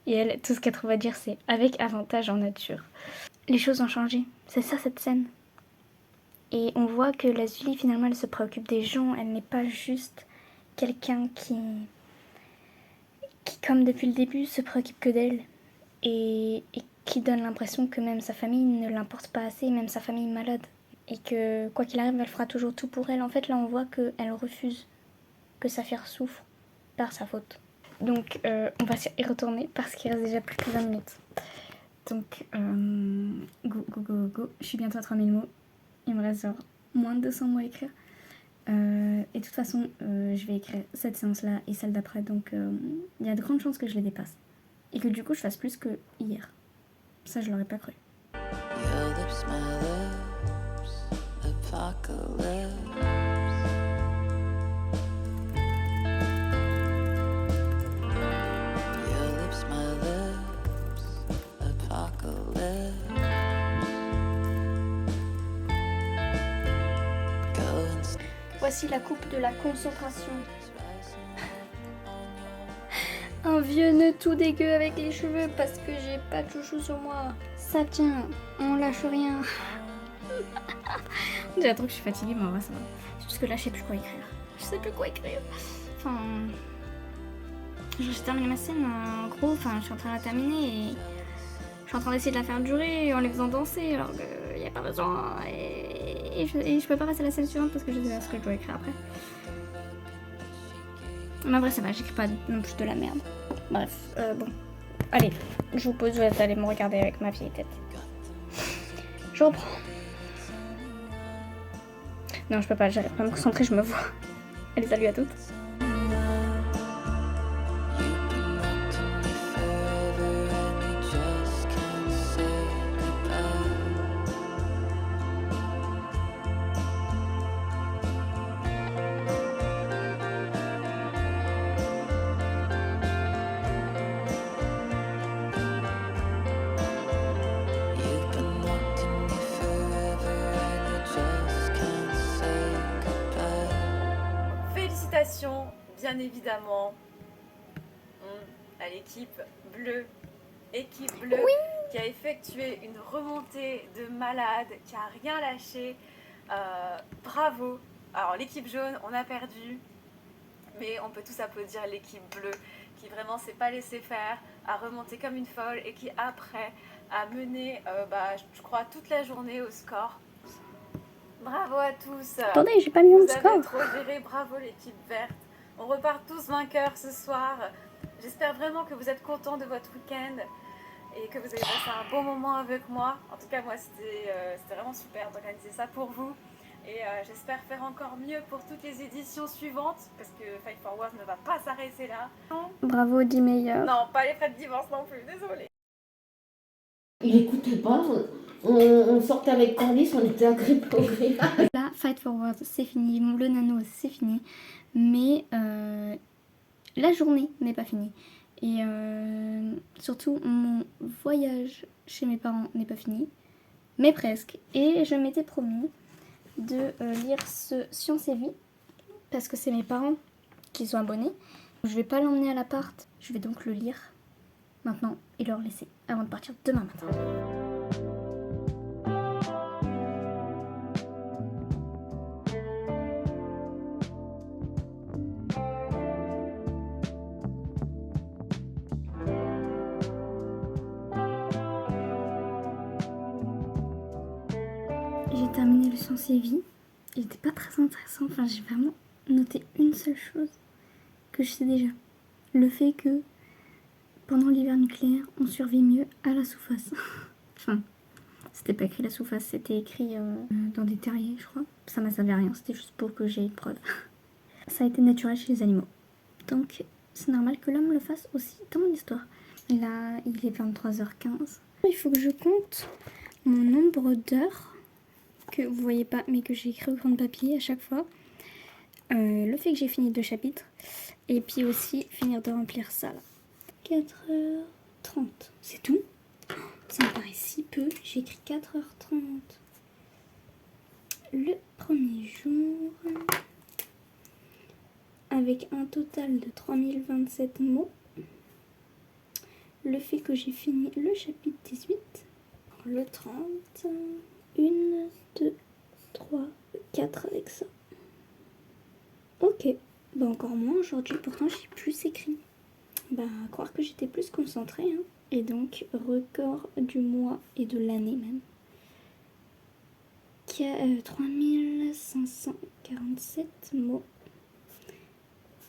Et elle, tout ce qu'elle trouve à dire, c'est avec avantage en nature. Les choses ont changé. C'est ça, cette scène. Et on voit que Lazuli, finalement, elle se préoccupe des gens. Elle n'est pas juste quelqu'un qui, comme depuis le début, se préoccupe que d'elle. Et qui donne l'impression que même sa famille ne l'importe pas assez, même sa famille malade. Et que, quoi qu'il arrive, elle fera toujours tout pour elle. En fait, là, on voit qu'elle refuse que Saphir souffre par sa faute. Donc, on va y retourner parce qu'il reste déjà plus que 20 minutes. Donc, go. Je suis bientôt à 3000 mots. Il me reste genre moins de 200 mots à écrire. Et de toute façon, je vais écrire cette séance-là et celle d'après. Donc, il y a de grandes chances que je les dépasse. Et que du coup, je fasse plus que hier. Ça, je l'aurais pas cru. Your lips, my lips, apocalypse. Your lips, my lips, apocalypse. Go and Voici la coupe de la concentration. Un vieux nœud tout dégueu avec les cheveux parce que j'ai pas de chouchou sur moi. Ça tient, on lâche rien. J'ai l'impression que je suis fatiguée, mais en vrai ça va. C'est juste que là je sais plus quoi écrire. Enfin... J'ai terminé ma scène, en gros, enfin je suis en train de la terminer et... Je suis en train d'essayer de la faire durer en les faisant danser alors qu'il n'y a pas besoin. Et je peux pas passer à la scène suivante parce que je sais pas ce que je dois écrire après. Mais après ça va, j'écris pas non plus de la merde. Bref, bon. Allez, je vous pose, vous allez me regarder avec ma vieille tête. Je reprends. Non, je peux pas, j'arrive pas à me concentrer, je me vois. Allez, salut à toutes. Félicitations, bien évidemment, à l'équipe bleue, qui a effectué une remontée de malade, qui a rien lâché. Bravo. Alors l'équipe jaune, on a perdu, mais on peut tous applaudir l'équipe bleue qui vraiment s'est pas laissé faire, a remonté comme une folle et qui après a mené, je crois, toute la journée au score. Bravo à tous. Attendez, j'ai pas mis mon score. Vous avez trop géré, bravo l'équipe verte. On repart tous vainqueurs ce soir. J'espère vraiment que vous êtes contents de votre week-end et que vous avez passé un bon moment avec moi. En tout cas, moi, c'était vraiment super d'organiser ça pour vous. Et j'espère faire encore mieux pour toutes les éditions suivantes parce que Fight Forward ne va pas s'arrêter là. Bravo, 10 meilleurs. Non, pas les fêtes de divorce non plus, désolée. Il écoutait pas. On sortait avec Candice, on était agrippés au grillage. Là, Fight Forward, c'est fini. Le nano, c'est fini. Mais la journée n'est pas finie. Et surtout, mon voyage chez mes parents n'est pas fini. Mais presque. Et je m'étais promis de lire ce Science et Vie. Parce que c'est mes parents qui sont abonnés. Je vais pas l'emmener à l'appart. Je vais donc le lire maintenant et leur laisser avant de partir demain matin. J'ai terminé le Science et Vie. Il n'était pas très intéressant. Enfin, j'ai vraiment noté une seule chose que je sais déjà. Le fait que pendant l'hiver nucléaire, on survit mieux à la sous-face. Enfin, C'était pas écrit la sous-face, c'était écrit dans des terriers, je crois. Ça m'a servi à rien, c'était juste pour que j'ai une preuve. Ça a été naturel chez les animaux. Donc c'est normal que l'homme le fasse aussi dans mon histoire. Là, il est 23h15. Il faut que je compte mon nombre d'heures que vous voyez pas, mais que j'ai écrit au grand papier à chaque fois. Le fait que j'ai fini 2 chapitres. Et puis aussi finir de remplir ça là. 4h30, c'est tout? Ça me paraît si peu, j'ai écrit 4h30. Le premier jour, avec un total de 3027 mots. Le fait que j'ai fini le chapitre 18, le 30, 1, 2, 3, 4 avec ça. Ok, bah encore moins aujourd'hui, pourtant j'ai plus écrit. Bah croire que j'étais plus concentrée, hein. Et donc record du mois et de l'année même. 3547 mots.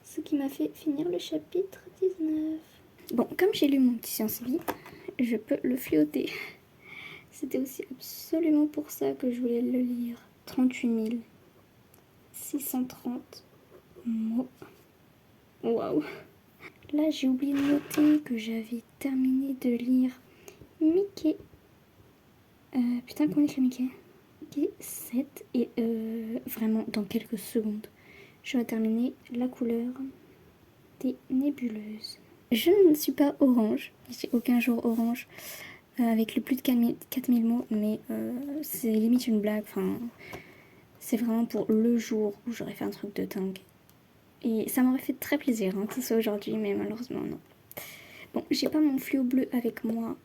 Ce qui m'a fait finir le chapitre 19. Bon, comme j'ai lu mon petit Science Vie, je peux le fléoter. C'était aussi absolument pour ça que je voulais le lire. 38 630 mots. Waouh! Là, j'ai oublié de noter que j'avais terminé de lire Mickey. Putain, comment écrit Mickey? Mickey 7. Et vraiment, dans quelques secondes, je vais terminer La couleur des nébuleuses. Je ne suis pas orange. J'ai aucun jour orange avec le plus de 4000 mots. Mais c'est limite une blague. Enfin, c'est vraiment pour le jour où j'aurais fait un truc de dingue. Et ça m'aurait fait très plaisir que ce soit aujourd'hui, mais malheureusement non. Bon, j'ai pas mon fluo bleu avec moi,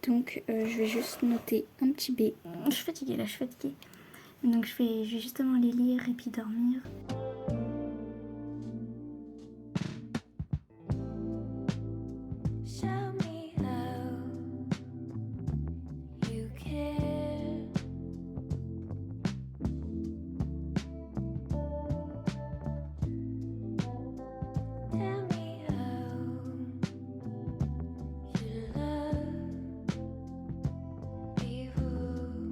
donc je vais juste noter un petit B. Je suis fatiguée là, je suis fatiguée. Donc je vais justement les lire et puis dormir. Show me how you care. Tell me how you love people.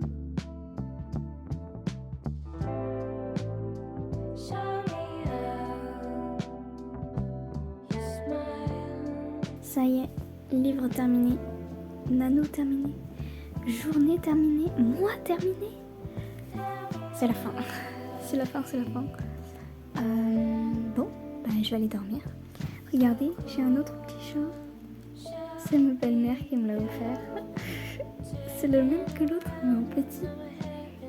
Show me how you smile. Ça y est, livre terminé, nano terminé, journée terminée, mois terminé. C'est la fin, c'est la fin, c'est la fin. Bon, bah, je vais aller dormir. Regardez, j'ai un autre petit chat. C'est ma belle-mère qui me l'a offert. C'est le même que l'autre, mais en petit.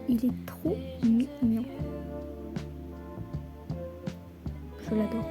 Il est trop mignon. Je l'adore.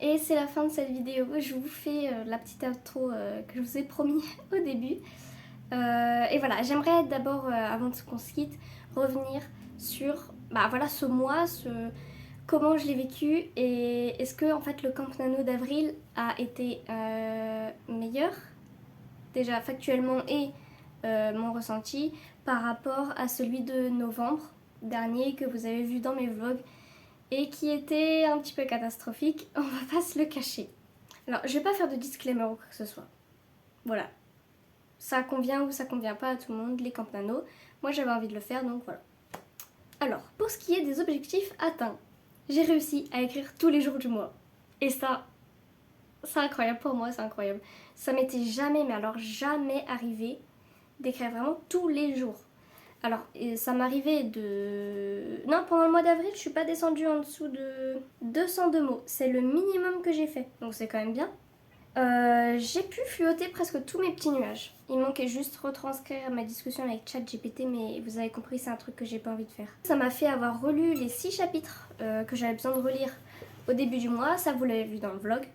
Et c'est la fin de cette vidéo. Je vous fais la petite outro que je vous ai promis au début. Et voilà, j'aimerais d'abord, avant qu'on se quitte, revenir sur voilà, ce mois, comment je l'ai vécu et est-ce que en fait, le Camp Nano d'avril a été meilleur, déjà factuellement, et mon ressenti par rapport à celui de novembre dernier que vous avez vu dans mes vlogs et qui était un petit peu catastrophique, on va pas se le cacher. Alors, je vais pas faire de disclaimer ou quoi que ce soit. Voilà. Ça convient ou ça convient pas à tout le monde, les Camp Nano. Moi, j'avais envie de le faire, donc voilà. Alors, pour ce qui est des objectifs atteints, j'ai réussi à écrire tous les jours du mois. Et ça, c'est incroyable pour moi, c'est incroyable. Ça m'était jamais, mais alors jamais arrivé d'écrire vraiment tous les jours. Alors, ça m'arrivait de... Non, pendant le mois d'avril, je suis pas descendue en dessous de 202 mots. C'est le minimum que j'ai fait, donc c'est quand même bien. J'ai pu fluoter presque tous mes petits nuages. Il manquait juste retranscrire ma discussion avec ChatGPT, mais vous avez compris, c'est un truc que j'ai pas envie de faire. Ça m'a fait avoir relu les 6 chapitres que j'avais besoin de relire au début du mois, ça vous l'avez vu dans le vlog.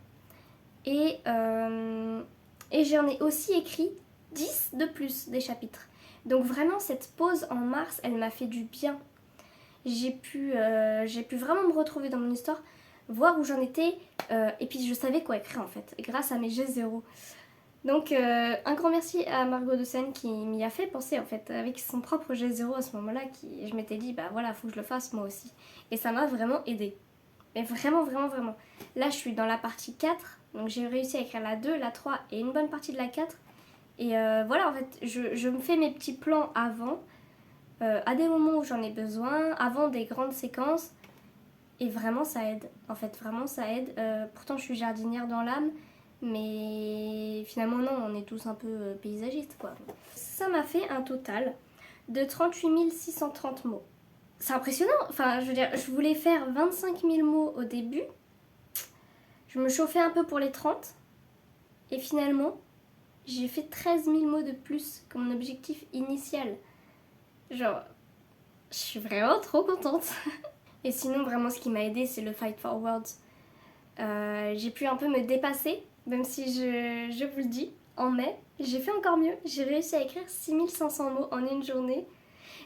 Et j'en ai aussi écrit 10 de plus des chapitres. Donc vraiment cette pause en mars, elle m'a fait du bien. J'ai pu vraiment me retrouver dans mon histoire, voir où j'en étais, et puis je savais quoi écrire en fait, grâce à mes G0. Donc un grand merci à Margot de Seine qui m'y a fait penser en fait, avec son propre G0 à ce moment-là, je m'étais dit bah voilà, faut que je le fasse moi aussi. Et ça m'a vraiment aidée. Mais vraiment, vraiment, vraiment. Là je suis dans la partie 4, donc j'ai réussi à écrire la 2, la 3 et une bonne partie de la 4. Et voilà en fait, je me fais mes petits plans avant, à des moments où j'en ai besoin, avant des grandes séquences. Et vraiment ça aide, en fait vraiment ça aide. Pourtant je suis jardinière dans l'âme, mais finalement non, on est tous un peu paysagistes quoi. Ça m'a fait un total de 38 630 mots. C'est impressionnant, enfin je veux dire, je voulais faire 25 000 mots au début. Je me chauffais un peu pour les 30. Et finalement, j'ai fait 13 000 mots de plus que mon objectif initial. Genre, je suis vraiment trop contente. Et sinon, vraiment, ce qui m'a aidée, c'est le Fight for Words. J'ai pu un peu me dépasser, même si je vous le dis, en mai, j'ai fait encore mieux. J'ai réussi à écrire 6500 mots en une journée.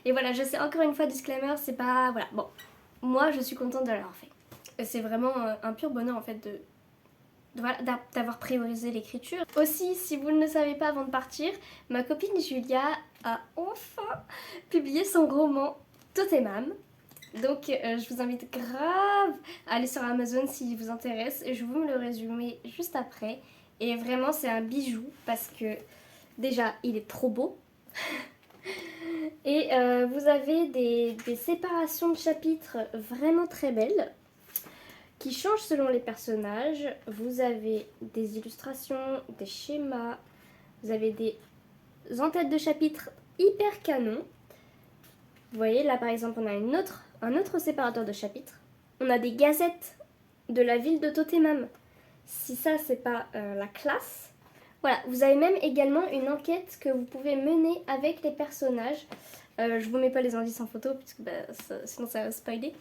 Et voilà, je sais, encore une fois, disclaimer, c'est pas... Voilà, bon, moi, je suis contente de l'avoir fait. C'est vraiment un pur bonheur, en fait, d'avoir priorisé l'écriture. Aussi, si vous ne le savez pas avant de partir, ma copine Julia a enfin publié son roman Totemam. Donc je vous invite grave à aller sur Amazon s'il vous intéresse. Je vous mets le résumé juste après. Et vraiment c'est un bijou parce que déjà il est trop beau. Et vous avez des séparations de chapitres vraiment très belles qui changent selon les personnages. Vous avez des illustrations, des schémas, vous avez des en-têtes de chapitres hyper canons. Vous voyez là par exemple on a un autre séparateur de chapitres. On a des gazettes de la ville de Totemam. Si ça c'est pas la classe. Voilà, vous avez même également une enquête que vous pouvez mener avec les personnages. Je vous mets pas les indices en photo puisque sinon ça va spoiler.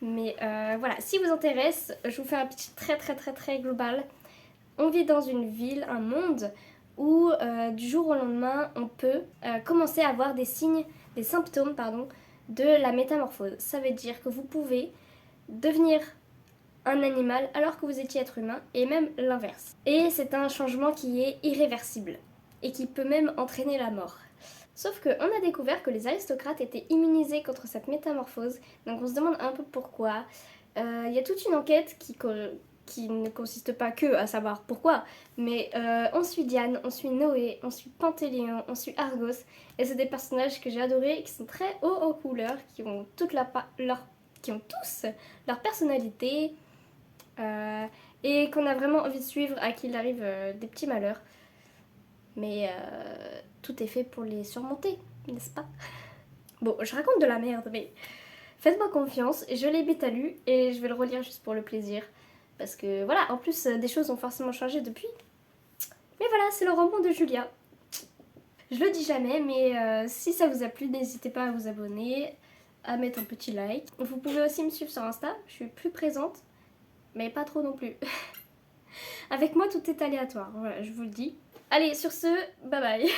Mais voilà, si vous intéresse, je vous fais un pitch très global. On vit dans une ville, un monde où du jour au lendemain, on peut commencer à avoir des signes, des symptômes, pardon, de la métamorphose. Ça veut dire que vous pouvez devenir un animal alors que vous étiez être humain et même l'inverse. Et c'est un changement qui est irréversible et qui peut même entraîner la mort. Sauf qu'on a découvert que les aristocrates étaient immunisés contre cette métamorphose, donc on se demande un peu pourquoi. Il y a toute une enquête qui ne consiste pas que à savoir pourquoi, mais on suit Diane, on suit Noé, on suit Panthéléon, on suit Argos, et c'est des personnages que j'ai adorés, qui sont très hauts en couleur, qui ont tous leur personnalité, et qu'on a vraiment envie de suivre à qui il arrive des petits malheurs. Mais tout est fait pour les surmonter, n'est-ce pas? Bon, je raconte de la merde, mais faites-moi confiance, je l'ai bêta lu et je vais le relire juste pour le plaisir. Parce que voilà, en plus des choses ont forcément changé depuis. Mais voilà, c'est le roman de Julia. Je le dis jamais, mais si ça vous a plu, n'hésitez pas à vous abonner, à mettre un petit like. Vous pouvez aussi me suivre sur Insta, je suis plus présente, mais pas trop non plus. Avec moi, tout est aléatoire, voilà, je vous le dis. Allez, sur ce, bye bye.